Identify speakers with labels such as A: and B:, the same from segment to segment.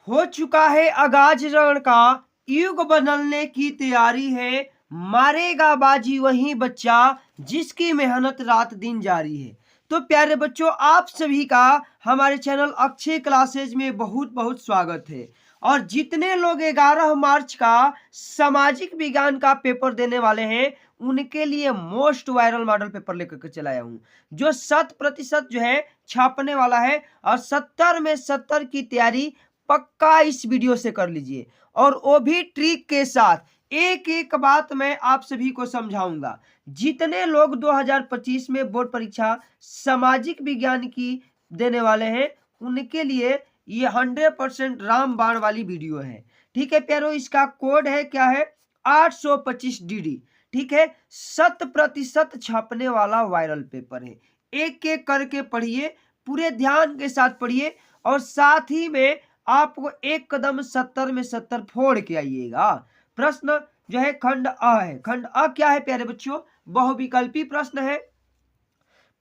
A: हो चुका है आगाज रण का, युग बदलने की तैयारी है, मारेगा बाजी वही बच्चा जिसकी मेहनत रात दिन जारी है। तो प्यारे बच्चों, आप सभी का हमारे चैनल अक्षय क्लासेज में बहुत बहुत स्वागत है। और जितने लोग 11 मार्च का सामाजिक विज्ञान का पेपर देने वाले हैं, उनके लिए मोस्ट वायरल मॉडल पेपर लेकर के चलाया हूं, जो 100% जो है छापने वाला है। और 70 में 70 की तैयारी पक्का इस वीडियो से कर लीजिए, और वो भी ट्रिक के साथ। एक एक बात मैं आप सभी को समझाऊंगा। जितने लोग 2025 में बोर्ड परीक्षा सामाजिक विज्ञान की देने वाले हैं, उनके लिए ये 100% रामबाण वाली वीडियो है। ठीक है प्यारो, इसका कोड है क्या है, 825 DD। ठीक है, 100% छापने वाला वायरल पेपर है। एक एक करके पढ़िए, पूरे ध्यान के साथ पढ़िए, और साथ ही में आपको एक कदम 70 में 70 फोड़ के आइएगा। प्रश्न जो है खंड अ है। खंड अ क्या है प्यारे बच्चों, बहुविकल्पी प्रश्न है।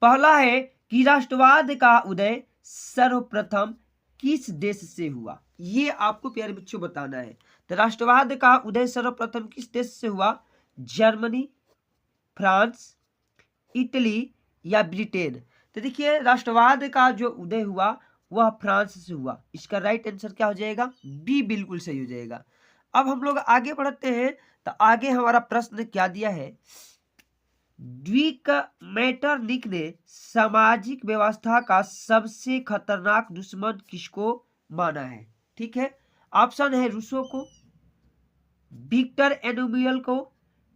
A: पहला है कि राष्ट्रवाद का उदय सर्वप्रथम किस देश से हुआ, ये आपको प्यारे बच्चों बताना है। तो राष्ट्रवाद का उदय सर्वप्रथम किस देश से हुआ, जर्मनी, फ्रांस, इटली या ब्रिटेन। तो देखिए, राष्ट्रवाद का जो उदय हुआ वह फ्रांस से हुआ। इसका राइट आंसर क्या हो जाएगा, बी बिल्कुल सही हो जाएगा। अब हम लोग आगे बढ़ते हैं। तो आगे हमारा प्रश्न क्या दिया है, मेटरनिक ने सामाजिक व्यवस्था का सबसे खतरनाक दुश्मन किसको माना है। ठीक है, ऑप्शन है रूसो को, विक्टर एनुमियल को,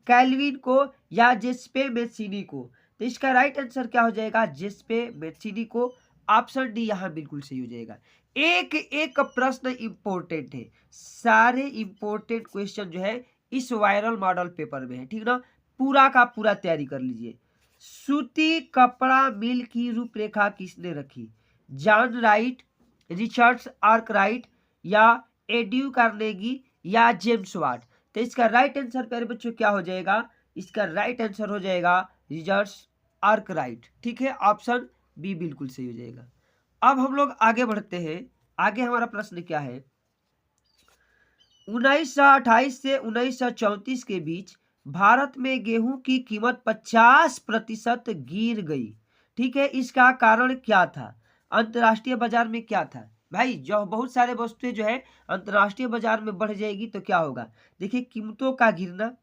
A: कैल्विन को, या जेस्पे मेसिनी को। तो इसका राइट आंसर क्या हो जाएगा, जेस्पे मेसिनी को। ऑप्शन डी यहाँ बिल्कुल सही हो जाएगा। एक एक प्रश्न इंपॉर्टेंट है, सारे इंपॉर्टेंट क्वेश्चन जो है इस वायरल मॉडल पेपर में है। ठीक ना, पूरा का पूरा तैयारी कर लीजिए। सूती कपड़ा मिल की रूपरेखा किसने रखी, जॉन राइट, रिचर्ड्स आर्कराइट, या एड्यू कार्नेगी, या जेम्स वाट। तो इसका राइट आंसर प्यारे बच्चों क्या हो जाएगा, इसका राइट आंसर हो जाएगा रिचर्ड्स आर्कराइट। ठीक है, ऑप्शन बी बिल्कुल सही हो जाएगा। अब हम लोग आगे बढ़ते हैं। आगे हमारा प्रश्न क्या है, 1928 से 1934 के बीच भारत में गेहूं की कीमत 50% गिर गई। ठीक है, इसका कारण क्या था, अंतर्राष्ट्रीय बाजार में क्या था। भाई, जो बहुत सारे वस्तुएं जो है अंतर्राष्ट्रीय बाजार में बढ़ जाएगी तो क्या होगा, देखिए कीमतों का गिरना,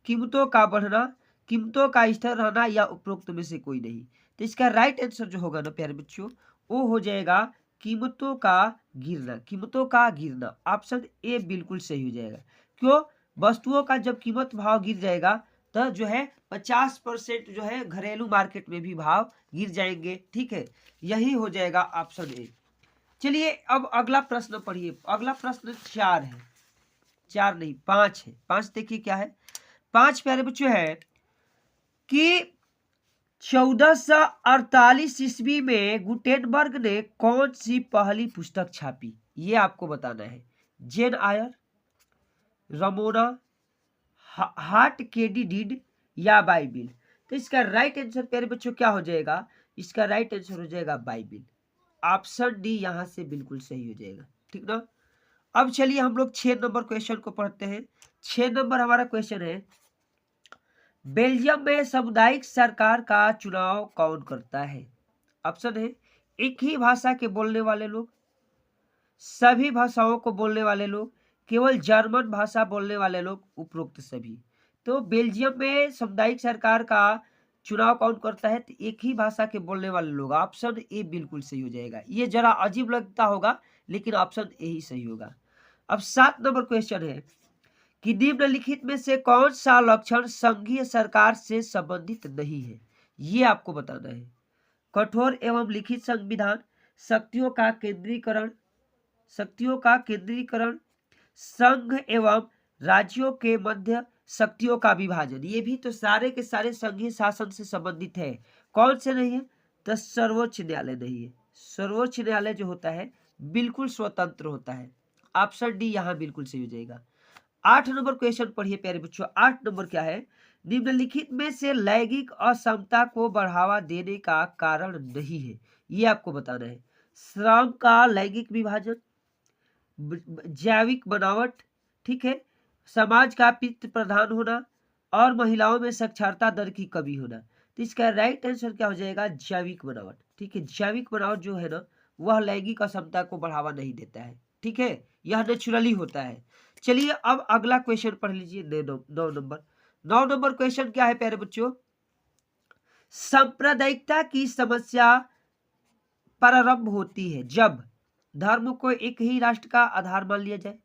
A: कीमतों का बढ़ना, कीमतों का स्थिर रहना, या उपरोक्त में से कोई नहीं। तो इसका राइट आंसर जो होगा ना प्यारे बच्चों, वो हो जाएगा कीमतों का गिरना। कीमतों का गिरना, ऑप्शन ए बिल्कुल सही हो जाएगा। क्यों, वस्तुओं का जब कीमत भाव गिर जाएगा तो जो है 50% जो है घरेलू मार्केट में भी भाव गिर जाएंगे। ठीक है, यही हो जाएगा ऑप्शन ए। चलिए अब अगला प्रश्न पढ़िए। अगला प्रश्न 4 है, 4 नहीं 5 है। 5 देखिए क्या है, 5 प्यारे बच्चों है कि 1448 ईस्वी में गुटेनबर्ग ने कौन सी पहली पुस्तक छापी, ये आपको बताना है। जेन आयर, रमोना, हार्ट कैंडिडेट, या बाइबिल। तो इसका राइट आंसर प्यारे बच्चों क्या हो जाएगा, इसका राइट आंसर हो जाएगा बाइबिल। ऑप्शन डी यहां से बिल्कुल सही हो जाएगा। ठीक ना, अब चलिए हम लोग 6 नंबर क्वेश्चन को पढ़ते हैं। 6 नंबर हमारा क्वेश्चन है, बेल्जियम में सामुदायिक सरकार का चुनाव कौन करता है। ऑप्शन है एक ही भाषा के बोलने वाले लोग, सभी भाषाओं को बोलने वाले लोग, केवल जर्मन भाषा बोलने वाले लोग, उपरोक्त सभी। तो बेल्जियम में सामुदायिक सरकार का चुनाव कौन करता है, तो एक ही भाषा के बोलने वाले लोग। ऑप्शन ए बिल्कुल सही हो जाएगा। ये जरा अजीब लगता होगा लेकिन ऑप्शन ए ही सही होगा। अब 7 नंबर क्वेश्चन है कि निम्नलिखित में से कौन सा लक्षण संघीय सरकार से संबंधित नहीं है, ये आपको बताना है। कठोर एवं लिखित संविधान, शक्तियों का केंद्रीकरण, संघ एवं राज्यों के मध्य शक्तियों का विभाजन, ये भी तो सारे के सारे संघीय शासन से संबंधित है। कौन से नहीं है, तो सर्वोच्च न्यायालय नहीं है। सर्वोच्च न्यायालय जो होता है बिल्कुल स्वतंत्र होता है। ऑप्शन डी यहाँ बिल्कुल सही हो जाएगा। 8 नंबर क्वेश्चन पढ़िए प्यारे बच्चों। 8 नंबर क्या है, निम्नलिखित में से लैंगिक असमता को बढ़ावा देने का कारण नहीं है, ये आपको बताना है। श्रम का लैंगिक विभाजन, जैविक बनावट, ठीक है, समाज का पितृ प्रधान होना और महिलाओं में साक्षरता दर की कमी होना। तो इसका राइट आंसर क्या हो जाएगा? जैविक बनावट। ठीक है, जैविक बनावट जो है ना वह लैंगिक असमता को बढ़ावा नहीं देता है। ठीक है, यह नेचुरली होता है। चलिए अब अगला क्वेश्चन पढ़ लीजिए। 9 नंबर क्वेश्चन क्या है प्यारे बच्चों? सांप्रदायिकता की समस्या प्रारंभ होती है जब धर्म को एक ही राष्ट्र का आधार मान लिया जाए,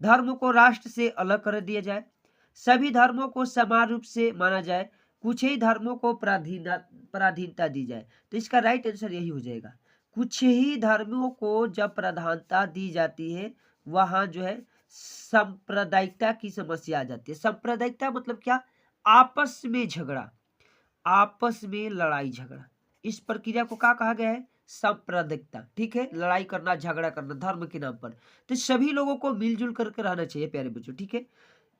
A: धर्म को राष्ट्र से अलग कर दिया जाए, सभी धर्मों को समान रूप से माना जाए, कुछ ही धर्मों को प्राधीनता दी जाए। तो इसका राइट आंसर यही हो जाएगा। कुछ ही धर्मों को जब प्राधान्यता दी जाती है वहां जो है सांप्रदायिकता की समस्या आ जाती है। सांप्रदायिकता मतलब क्या? आपस में झगड़ा, आपस में लड़ाई झगड़ा, इस प्रक्रिया को क्या कहा गया है? सांप्रदायिकता। ठीक है, लड़ाई करना, झगड़ा करना धर्म के नाम पर। तो सभी लोगों को मिलजुल करके रहना चाहिए प्यारे बच्चों। ठीक है,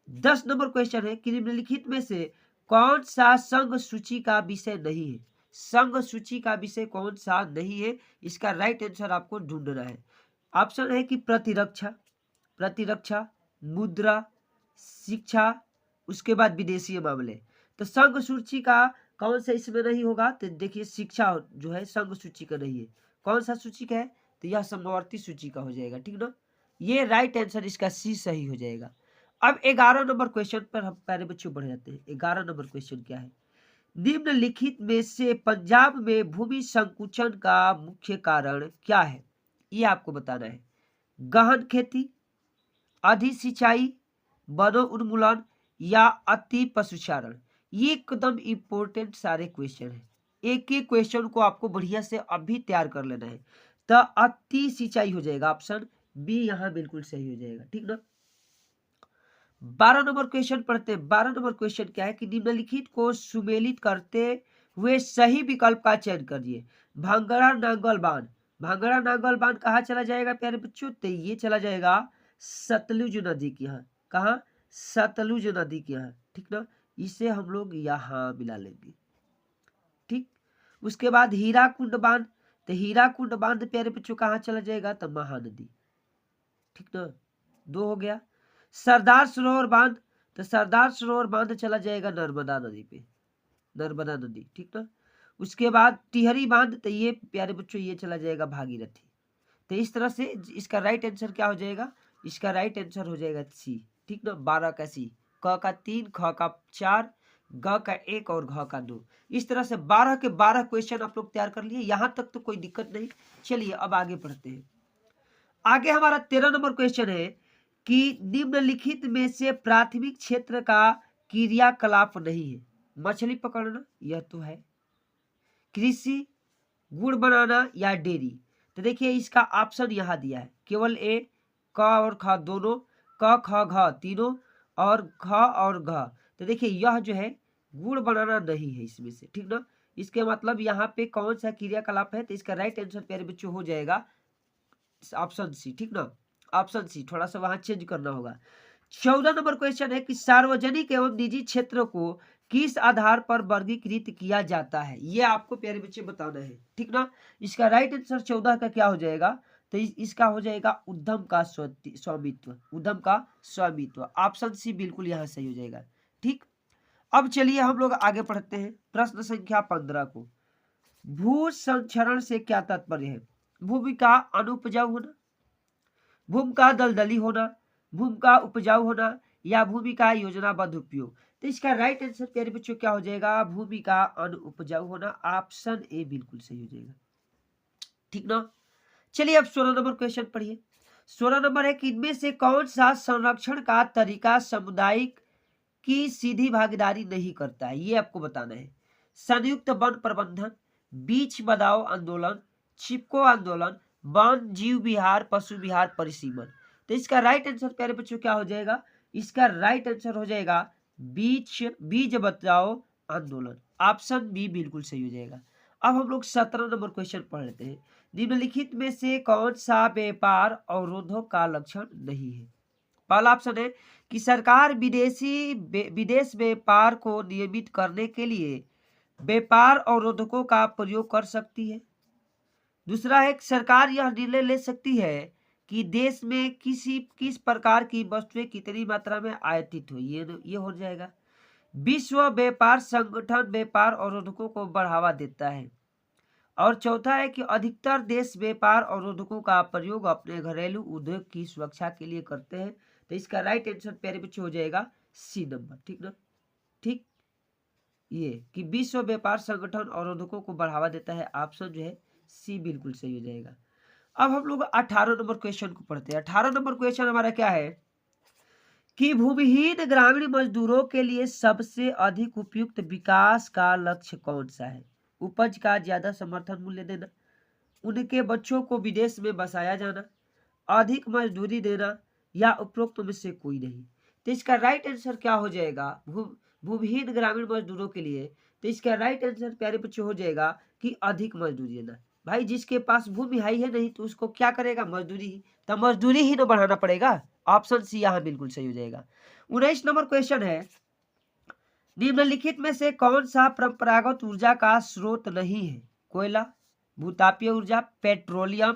A: 10 नंबर क्वेश्चन है कि निम्नलिखित में से कौन सा संघ सूची का विषय नहीं है? संघ सूची का विषय कौन सा नहीं है? इसका राइट आंसर आपको ढूंढना है। ऑप्शन है कि प्रतिरक्षा, प्रतिरक्षा, मुद्रा, शिक्षा, उसके बाद विदेशी मामले। तो संघ सूची का कौन सा इसमें नहीं होगा? तो देखिए शिक्षा जो है संघ सूची का नहीं है। कौन सा सूची का है? तो यह समवर्ती सूची का हो जाएगा। ठीक ना, ये राइट आंसर इसका सी सही हो जाएगा। अब 11 नंबर क्वेश्चन पर हम प्यारे बच्चों बढ़ जाते हैं। 11 नंबर क्वेश्चन क्या है? निम्नलिखित में से पंजाब में भूमि संकुचन का मुख्य कारण क्या है? ये आपको बताना है। गहन खेती, अधिक सिंचाई, वनो उन्मूलन या अति पशुचारण। ये एकदम इंपॉर्टेंट सारे क्वेश्चन है। एक एक क्वेश्चन को आपको बढ़िया से अभी तैयार कर लेना है। तो अति सिंचाई हो जाएगा, ऑप्शन बी यहाँ बिल्कुल सही हो जाएगा। ठीक ना, 12 नंबर क्वेश्चन पढ़ते हैं। 12 नंबर क्वेश्चन क्या है कि निम्नलिखित को सुमेलित करते हुए सही विकल्प का चयन करिए। भांगड़ा नांगल बांध, भांगड़ा नांगल बांध कहाँ चला जाएगा प्यारे बच्चों? तो ये चला जाएगा सतलुज नदी के यहाँ। कहाँ? सतलुज नदी के यहाँ। ठीक ना, इसे हम लोग यहाँ मिला लेंगे। ठीक, उसके बाद हीराकुंड बांध, तो हीराकुंड बांध प्यारे बच्चों कहाँ चला जाएगा? तो महानदी। ठीक ना, 2 हो गया। सरदार सरोवर बांध, तो सरदार सरोवर बांध चला जाएगा नर्मदा नदी पे, नर्मदा नदी। ठीक ना, उसके बाद टिहरी बांध, तो ये प्यारे बच्चों ये चला जाएगा भागीरथी। तो इस तरह से इसका राइट आंसर क्या हो जाएगा? इसका राइट आंसर हो जाएगा सी। ठीक ना, 12 का सी, क का 3, ख का 4, ग का 1 और घ का 2। इस तरह से 12 के 12 क्वेश्चन आप लोग तैयार कर लिए। यहां तक तो कोई दिक्कत नहीं। चलिए अब आगे पढ़ते हैं। आगे हमारा 13 नंबर क्वेश्चन है कि निम्नलिखित में से प्राथमिक क्षेत्र का क्रियाकलाप नहीं है। मछली पकड़ना, यह तो है। कृषि, गुड़ बनाना या डेयरी। तो देखिए इसका ऑप्शन यहाँ दिया है, केवल ए, क और ख दोनों, क ख घ तीनों और घ और घ। तो देखिए यह जो है गुड़ बनाना नहीं है इसमें से। ठीक ना, इसके मतलब यहाँ पे कौन सा क्रियाकलाप है? तो इसका राइट आंसर प्यारे बच्चों हो जाएगा ऑप्शन सी। ठीक ना, ऑप्शन सी, थोड़ा सा वहां चेंज करना होगा। 14 नंबर क्वेश्चन है कि सार्वजनिक एवं निजी क्षेत्र को किस आधार पर वर्गीकृत किया जाता है? ये आपको प्यारे बच्चे बताना है। ठीक ना, इसका राइट आंसर 14 का क्या हो जाएगा? तो इसका हो जाएगा उद्यम का स्वामित्व, उद्यम का स्वामित्व। ऑप्शन सी बिल्कुल यहाँ सही हो जाएगा। ठीक, अब चलिए हम लोग आगे पढ़ते हैं प्रश्न संख्या 15 को। भू संक्षरण से क्या तात्पर्य है? भूमि का अनुपजाऊ होना, भूमि का दलदली होना, भूमि का उपजाऊ होना या भूमि का योजनाबद्ध उपयोग। तो इसका राइट आंसर प्यारे बच्चों क्या हो जाएगा? भूमि का अनुपजाऊ होना। ऑप्शन ए बिल्कुल सही हो जाएगा। ठीक ना, चलिए अब 16 नंबर क्वेश्चन पढ़िए। 16 नंबर है कि इनमें से कौन सा संरक्षण का तरीका सामुदायिक की सीधी भागीदारी नहीं करता है? ये आपको बताना है। संयुक्त वन प्रबंधन, बीच बचाओ आंदोलन, चिपको आंदोलन, वन जीव विहार, पशु विहार परिसीमन। तो इसका राइट आंसर प्यारे बच्चों क्या हो जाएगा? इसका राइट आंसर हो जाएगा बीज बचाओ आंदोलन। ऑप्शन बी बिल्कुल सही हो जाएगा। अब हम लोग 17 नंबर क्वेश्चन पढ़ लेते हैं। निम्नलिखित में से कौन सा व्यापार अवरोधों का लक्षण नहीं है? पहला ऑप्शन है कि सरकार विदेश व्यापार को नियमित करने के लिए व्यापार अवरोधकों का प्रयोग कर सकती है। दूसरा है कि सरकार यह निर्णय ले सकती है कि देश में किस प्रकार की वस्तुएं कितनी मात्रा में आयातित हुई, ये हो जाएगा। विश्व व्यापार संगठन व्यापार अवरोधकों को बढ़ावा देता है। और चौथा है कि अधिकतर देश व्यापार अवरोधकों का प्रयोग अपने घरेलू उद्योग की सुरक्षा के लिए करते हैं। तो इसका राइट आंसर प्यारे बच्चे हो जाएगा सी नंबर, ठीक ना। ठीक, ये कि विश्व व्यापार संगठन अवरोधकों को बढ़ावा देता है, ऑप्शन जो है सी बिल्कुल सही हो जाएगा। अब हम लोग 18 नंबर क्वेश्चन को पढ़ते हैं। 18 नंबर क्वेश्चन हमारा क्या है कि भूमिहीन ग्रामीण मजदूरों के लिए सबसे अधिक उपयुक्त विकास का लक्ष्य कौन सा है? उपज का ज्यादा समर्थन मूल्य देना, उनके बच्चों को विदेश में बसाया जाना, अधिक मजदूरी देना, या उपरोक्त में से कोई नहीं। तो इसका राइट आंसर क्या हो जाएगा भूमिहीन ग्रामीण मजदूरों के लिए? तो इसका राइट आंसर प्यारे बच्चों हो जाएगा कि अधिक मजदूरी देना। भाई जिसके पास भूमि है ही नहीं तो उसको क्या करेगा, मजदूरी ही, तो मजदूरी ही तो बढ़ाना पड़ेगा। ऑप्शन सी यहाँ बिल्कुल सही हो जाएगा। 19 नंबर क्वेश्चन है, निम्नलिखित में से कौन सा परंपरागत ऊर्जा का स्रोत नहीं है? कोयला, भूतापीय ऊर्जा, पेट्रोलियम,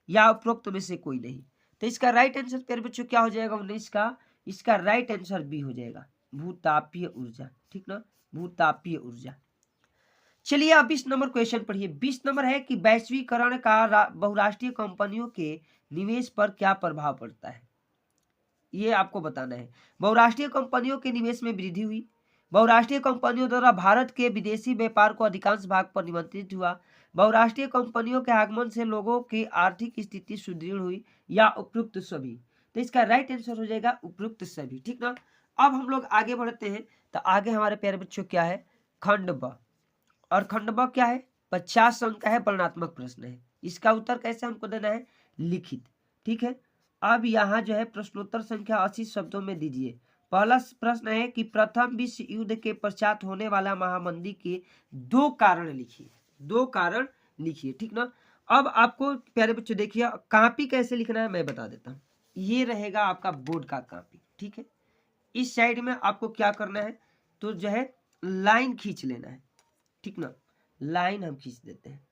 A: या उपरोक्त में से कोई नहीं। तो इसका राइट आंसर प्यारे बच्चों क्या हो जाएगा 19 का? इसका राइट आंसर बी हो जाएगा, भूतापीय ऊर्जा, ठीक ना, भूतापीय ऊर्जा। चलिए अब 20 नंबर क्वेश्चन पढ़िए। 20 नंबर है कि वैश्वीकरण का बहुराष्ट्रीय कंपनियों के निवेश पर क्या प्रभाव पड़ता है? ये आपको बताना है। बहुराष्ट्रीय कंपनियों के निवेश में वृद्धि हुई, बहुराष्ट्रीय कंपनियों द्वारा भारत के विदेशी व्यापार को अधिकांश भाग पर नियंत्रित हुआ, बहुराष्ट्रीय कंपनियों के आगमन से लोगों की आर्थिक स्थिति सुदृढ़ हुई, या उपयुक्त सभी। तो इसका राइट आंसर हो जाएगा उपयुक्त सभी, ठीक ना। अब हम लोग आगे बढ़ते हैं। तो आगे हमारे प्यारे बच्चों क्या है, खंड ब, और खंड ब क्या है, 50 अंक का है, वर्णनात्मक प्रश्न है। इसका उत्तर कैसे हमको देना है, लिखित, ठीक है। अब यहाँ जो है प्रश्नोत्तर संख्या 80 शब्दों में दीजिए। पहला प्रश्न है कि प्रथम विश्व युद्ध के पश्चात होने वाला महामंदी के 2 कारण लिखिए, 2 कारण लिखिए, ठीक ना। अब आपको प्यारे बच्चों देखिए कॉपी कैसे लिखना है मैं बता देता हूँ। ये रहेगा आपका बोर्ड का कॉपी, ठीक है। इस साइड में आपको क्या करना है, तो जो है लाइन खींच लेना है, ठीक ना, लाइन हम खींच देते हैं,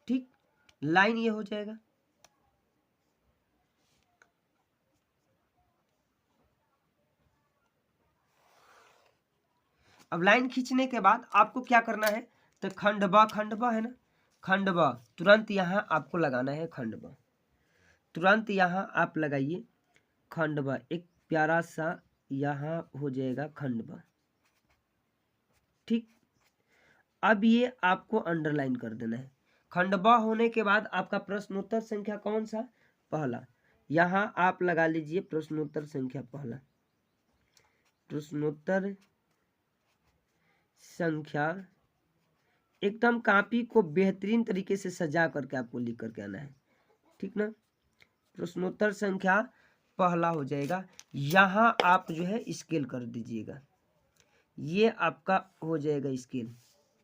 A: ठीक, लाइन ये हो जाएगा। अब लाइन खींचने के बाद आपको क्या करना है, तो खंडबा, खंडबा है ना, खंडबा तुरंत यहाँ आपको लगाना है, खंडबा तुरंत यहाँ आप लगाइए, खंडबा एक प्यारा सा यहाँ हो जाएगा खंडबा, ठीक। अब ये आपको अंडरलाइन कर देना है। खंडबा होने के बाद आपका प्रश्नोत्तर संख्या कौन सा, पहला, यहाँ आप लगा लीजिए प्रश्नोत्तर संख्या पहला, प्रश्नोत्तर संख्या एकदम कॉपी को बेहतरीन तरीके से सजा करके आपको लिख करके आना है, ठीक ना। प्रश्नोत्तर संख्या पहला हो जाएगा, यहाँ आप जो है स्केल कर दीजिएगा, ये आपका हो जाएगा स्केल,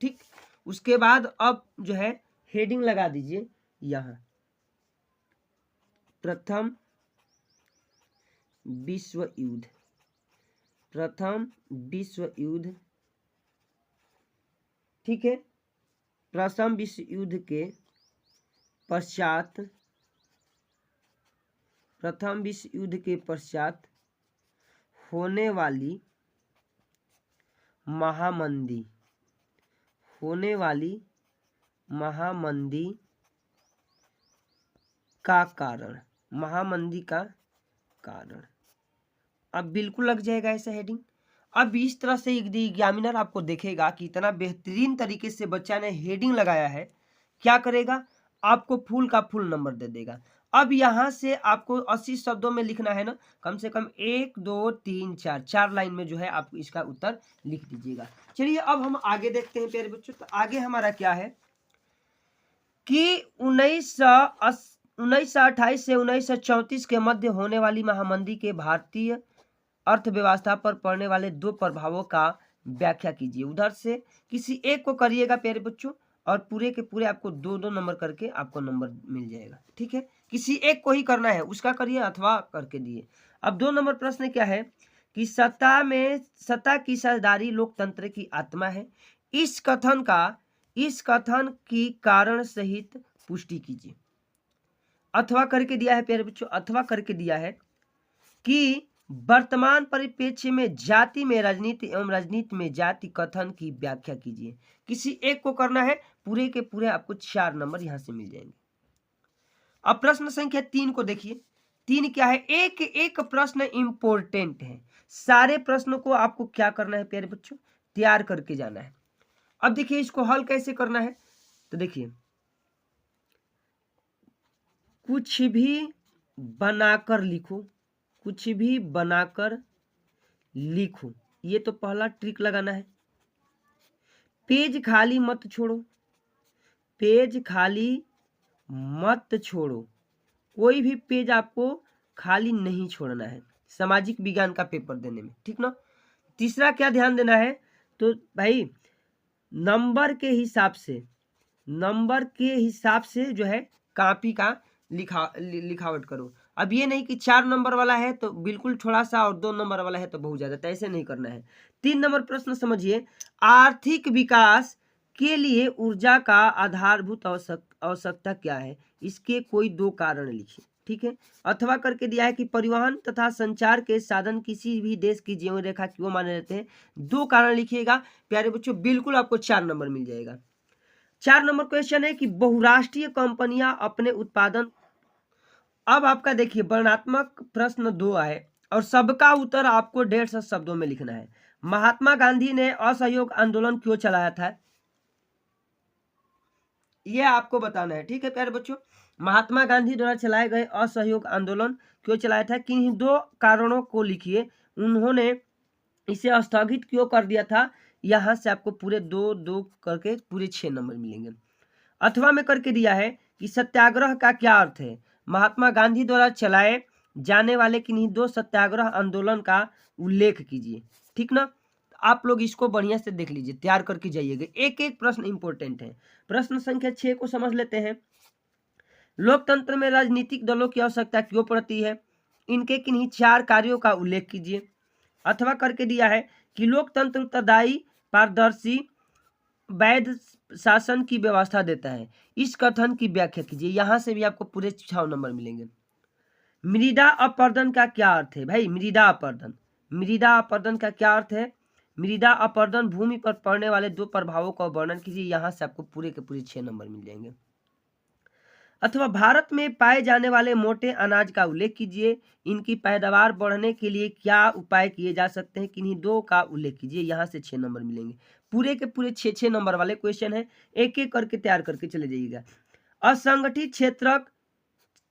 A: ठीक। उसके बाद अब जो है हेडिंग लगा दीजिए यहाँ, प्रथम विश्व युद्ध, प्रथम विश्व युद्ध, ठीक है। प्रथम विश्व युद्ध के पश्चात, प्रथम विश्व युद्ध के पश्चात होने वाली महामंदी, होने वाली महामंदी का कारण, महामंदी का कारण। अब बिल्कुल लग जाएगा ऐसा हेडिंग। अब इस तरह से एग्जामिनर आपको देखेगा कि इतना बेहतरीन तरीके से बच्चा ने हेडिंग लगाया है, क्या करेगा, आपको फुल का फुल नंबर दे देगा। अब यहाँ से आपको 80 शब्दों में लिखना है ना, कम से कम 1 2 3 4 4 लाइन में जो है आप इसका उत्तर लिख दीजिएगा। चलिए अब हम आगे देखते हैं प्यारे बच्चों। तो आगे हमारा क्या है कि 1928 से 1934 के मध्य होने वाली महामंदी के भारतीय अर्थव्यवस्था पर पड़ने वाले 2 प्रभावों का व्याख्या कीजिए। उधर से किसी एक को करिएगा प्यारे बच्चों, और पूरे के पूरे आपको 2-2 नंबर करके आपको नंबर मिल जाएगा, ठीक है। किसी एक को ही करना है, उसका करिए अथवा करके दिए। अब 2 नंबर प्रश्न क्या है कि सत्ता की साझेदारी लोकतंत्र की आत्मा है। इस कथन की कारण सहित पुष्टि कीजिए। अथवा करके दिया है प्यारे बच्चों, अथवा करके दिया है कि वर्तमान परिप्रेक्ष्य में जाति में राजनीति एवं राजनीति में जाति कथन की व्याख्या कीजिए। किसी एक को करना है, पूरे के पूरे आपको 4 नंबर यहां से मिल जाएंगे। अब प्रश्न संख्या 3 को देखिए। 3 क्या है, एक एक प्रश्न इंपॉर्टेंट है। सारे प्रश्नों को आपको क्या करना है प्यारे बच्चों, तैयार करके जाना है। अब देखिए इसको हल कैसे करना है, तो देखिए कुछ भी बनाकर लिखो, कुछ भी बनाकर लिखो, ये तो पहला ट्रिक लगाना है। पेज खाली मत छोड़ो, पेज खाली मत छोड़ो, कोई भी पेज आपको खाली नहीं छोड़ना है सामाजिक विज्ञान का पेपर देने में, ठीक ना। तीसरा क्या ध्यान देना है, तो भाई नंबर के हिसाब से, नंबर के हिसाब से जो है कॉपी का लिखावट करो। अब ये नहीं कि 4 नंबर वाला है तो बिल्कुल थोड़ा सा और 2 नंबर वाला है तो बहुत ज्यादा, तो ऐसे नहीं करना है। 3 नंबर प्रश्न समझिए, आर्थिक विकास के लिए ऊर्जा का आधारभूत आवश्यकता क्या है, इसके कोई 2 कारण लिखिए, ठीक है। अथवा करके दिया है कि परिवहन तथा संचार के साधन किसी भी देश की जीवन रेखा क्यों माने जाते हैं, 2 कारण लिखिएगा प्यारे बच्चों, बिल्कुल आपको 4 नंबर मिल जाएगा। 4 नंबर क्वेश्चन है कि बहुराष्ट्रीय कंपनियां अपने उत्पादन, अब आपका देखिए वर्णनात्मक प्रश्न 2 है और सबका उत्तर आपको 150 शब्दों में लिखना है। महात्मा गांधी ने असहयोग आंदोलन क्यों चलाया था, यह आपको बताना है, ठीक है प्यारे बच्चों। महात्मा गांधी द्वारा चलाए गए असहयोग आंदोलन क्यों चलाया था, किन्हीं 2 कारणों को लिखिए। उन्होंने इसे स्थगित क्यों कर दिया था, यहां से आपको पूरे 2 करके पूरे 6 नंबर मिलेंगे। अथवा में करके दिया है कि सत्याग्रह का क्या अर्थ है, महात्मा गांधी द्वारा चलाए जाने वाले किन्हीं 2 सत्याग्रह आंदोलन का उल्लेख कीजिए, ठीक ना। आप लोग इसको बढ़िया से देख लीजिए, तैयार करके जाइएगा, एक एक प्रश्न इंपॉर्टेंट है। प्रश्न संख्या 6 को समझ लेते हैं। लोकतंत्र में राजनीतिक दलों की आवश्यकता क्यों पड़ती है, इनके किन्हीं 4 कार्यों का उल्लेख कीजिए। अथवा करके दिया है कि लोकतंत्र उत्तरदायी, पारदर्शी, वैध शासन की व्यवस्था देता है, इस कथन की व्याख्या कीजिए। यहां से भी आपको पूरे 6 नंबर मिलेंगे। मृदा अपरदन का क्या अर्थ है, भाई मृदा अपरदन, मृदा अपरदन का क्या अर्थ है, मृदा अपरदन भूमि पर पड़ने वाले 2 प्रभावों का वर्णन कीजिए। यहां से आपको पूरे के पूरे 6 नंबर मिल जाएंगे। अथवा भारत में पाए जाने वाले मोटे अनाज का उल्लेख कीजिए, इनकी पैदावार बढ़ने के लिए क्या उपाय किए जा सकते हैं, किन्हीं 2 का उल्लेख कीजिए। यहाँ से 6 नंबर मिलेंगे। पूरे के पूरे 6 नंबर वाले क्वेश्चन है, एक एक करके तैयार करके चले जाइएगा। असंगठित क्षेत्र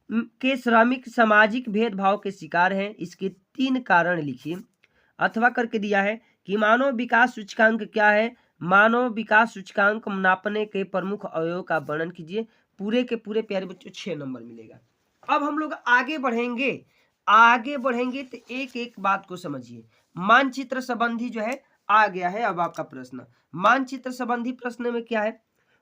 A: के श्रमिक सामाजिक भेदभाव के शिकार हैं, इसके 3 कारण लिखिए। अथवा करके दिया है कि मानव विकास सूचकांक क्या है, मानव विकास सूचकांक नापने के प्रमुख अवयव का वर्णन कीजिए। पूरे के पूरे प्यारे बच्चों 6 नंबर मिलेगा। अब हम लोग आगे बढ़ेंगे, आगे बढ़ेंगे तो एक एक बात को समझिए। मानचित्र संबंधी जो है आ गया है। अब आपका प्रश्न मानचित्र संबंधी प्रश्न में क्या है,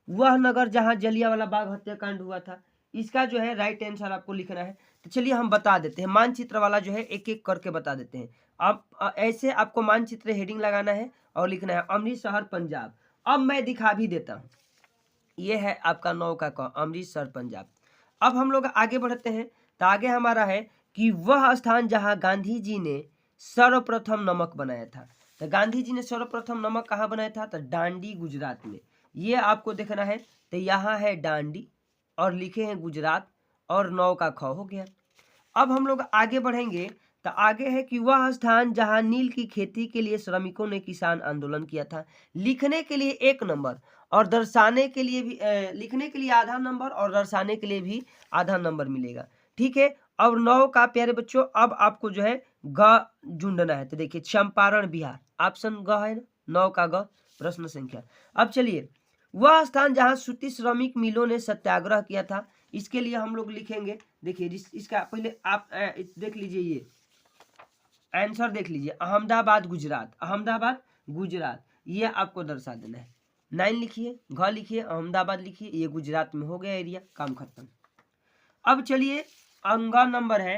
A: वह नगर जहां जलियांवाला बाग हत्याकांड हुआ था, इसका जो है राइट आंसर आपको लिखना है। तो चलिए हम बता देते हैं, मानचित्र वाला जो है एक एक करके बता देते हैं। आप ऐसे आपको मानचित्र हेडिंग लगाना है और लिखना है अमृतसर पंजाब। अब मैं दिखा भी देता हूँ, ये है आपका 9 का अमृतसर पंजाब। अब हम लोग आगे बढ़ते हैं, तो आगे हमारा है कि वह स्थान जहां गांधी जी ने सर्वप्रथम नमक बनाया था। तो गांधी जी ने सर्वप्रथम नमक कहाँ बनाया था, तो डांडी गुजरात में। ये आपको देखना है, तो यहाँ है डांडी और लिखे हैं गुजरात और 9 का ख हो गया। अब हम लोग आगे बढ़ेंगे, तो आगे है कि वह स्थान जहां नील की खेती के लिए श्रमिकों ने किसान आंदोलन किया था। लिखने के लिए 1 नंबर और दर्शाने के लिए भी लिखने के लिए आधा नंबर और दर्शाने के लिए भी आधा नंबर मिलेगा, ठीक है। अब 9 का प्यारे बच्चों, अब आपको जो है ग ढूंढना है। तो देखिए चंपारण बिहार, ऑप्शन ग है ना, 9 का ग प्रश्न संख्या। अब चलिए, वह स्थान जहां सूती श्रमिक मिलों ने सत्याग्रह किया था, इसके लिए हम लोग लिखेंगे। देखिए इसका पहले आप देख लीजिए, ये आंसर देख लीजिए, अहमदाबाद गुजरात, अहमदाबाद गुजरात, ये आपको दर्शा देना है। 9 लिखिए, घ लिखिए, अहमदाबाद लिखिए, ये गुजरात में हो गया एरिया, काम खत्म। अब चलिए अंगा नंबर है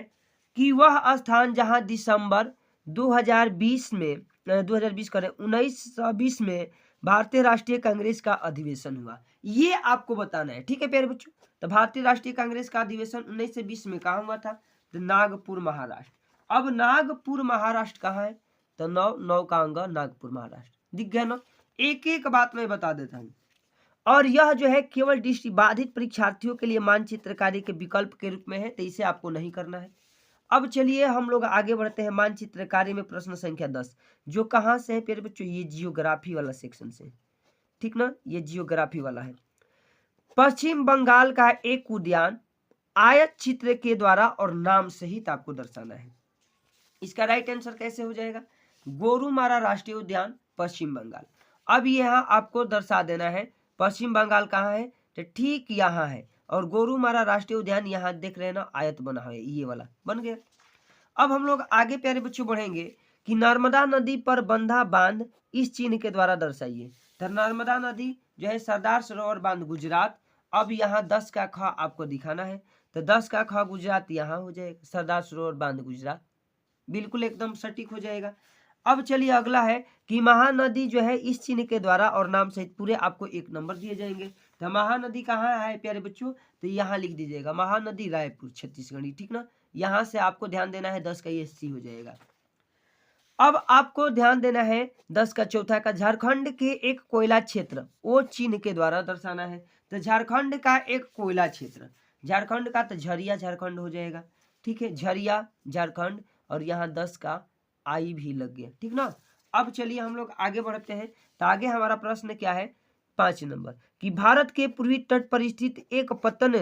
A: कि वह स्थान जहां दिसंबर 2020 में 1920 में भारतीय राष्ट्रीय कांग्रेस का अधिवेशन हुआ, ये आपको बताना है, ठीक है प्यारे बच्चों। तो भारतीय राष्ट्रीय कांग्रेस का अधिवेशन 1920 में कहाँ हुआ था? तो नागपुर महाराष्ट्र। अब नागपुर महाराष्ट्र कहाँ है? तो नौ का अंग नागपुर महाराष्ट्र, दिख गया ना। एक एक बात मैं बता देता हूँ। और यह जो है केवल दृष्टि बाधित परीक्षार्थियों के लिए मानचित्रकारी के विकल्प के रूप में है, तो इसे आपको नहीं करना है। अब चलिए हम लोग आगे बढ़ते हैं मानचित्रकारी में प्रश्न संख्या 10, जो कहाँ से है प्यारे बच्चों? ये जियोग्राफी वाला सेक्शन से, ठीक ना, ये जियोग्राफी वाला है। पश्चिम बंगाल का एक उद्यान आयत चित्र के द्वारा और नाम सहित आपको दर्शाना है। इसका राइट आंसर कैसे हो जाएगा? गोरुमारा राष्ट्रीय उद्यान, पश्चिम बंगाल। अब यहाँ आपको दर्शा देना है पश्चिम बंगाल कहाँ है, तो ठीक यहाँ है, और गोरुमारा राष्ट्रीय उद्यान यहाँ देख रहे हैं ना, आयत बना है, ये वाला बन गया। अब हम लोग आगे प्यारे बच्चों बढ़ेंगे कि नर्मदा नदी पर बंधा बांध इस चिन्ह के द्वारा दर्शाइए। तो नर्मदा नदी जो है सरदार सरोवर बांध गुजरात। अब यहाँ 10 का ख आपको दिखाना है, तो 10 का ख गुजरात यहाँ हो जाएगा, सरदार सरोवर बांध गुजरात, बिल्कुल एकदम सटीक हो जाएगा। अब चलिए अगला है कि महानदी जो है इस चिन्ह के द्वारा और नाम सहित पूरे आपको 1 नंबर दिए जाएंगे। तो महानदी कहाँ है प्यारे बच्चों? तो यहाँ लिख दीजिएगा महानदी रायपुर छत्तीसगढ़ी, ठीक ना। यहाँ से आपको ध्यान देना है, 10 का ये सी हो जाएगा। अब आपको ध्यान देना है 10 का चौथा का झारखंड के एक कोयला क्षेत्र वो चिन्ह के द्वारा दर्शाना है। तो झारखंड का एक कोयला क्षेत्र, झारखंड का तो झरिया झारखंड हो जाएगा, ठीक है, झरिया झारखंड, और यहाँ 10 का आई भी लग गया, ठीक ना। अब चलिए हम लोग आगे बढ़ते हैं। तो आगे हमारा प्रश्न क्या है? 5 नंबर कि भारत के पूर्वी तट पर स्थित एक पतन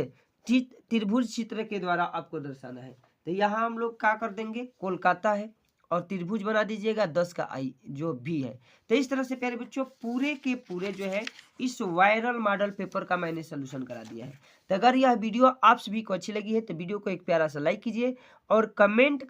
A: त्रिभुज चित्र के द्वारा आपको दर्शाना है। तो यहाँ हम लोग क्या कर देंगे? कोलकाता है और त्रिभुज बना दीजिएगा, 10 का आई जो भी है। तो इस तरह से प्यारे बच्चों पूरे के पूरे जो है इस वायरल मॉडल पेपर का मैंने सोल्यूशन करा दिया है। तो अगर यह वीडियो आप सभी को अच्छी लगी है तो वीडियो को एक प्यारा सा लाइक कीजिए और कमेंट कर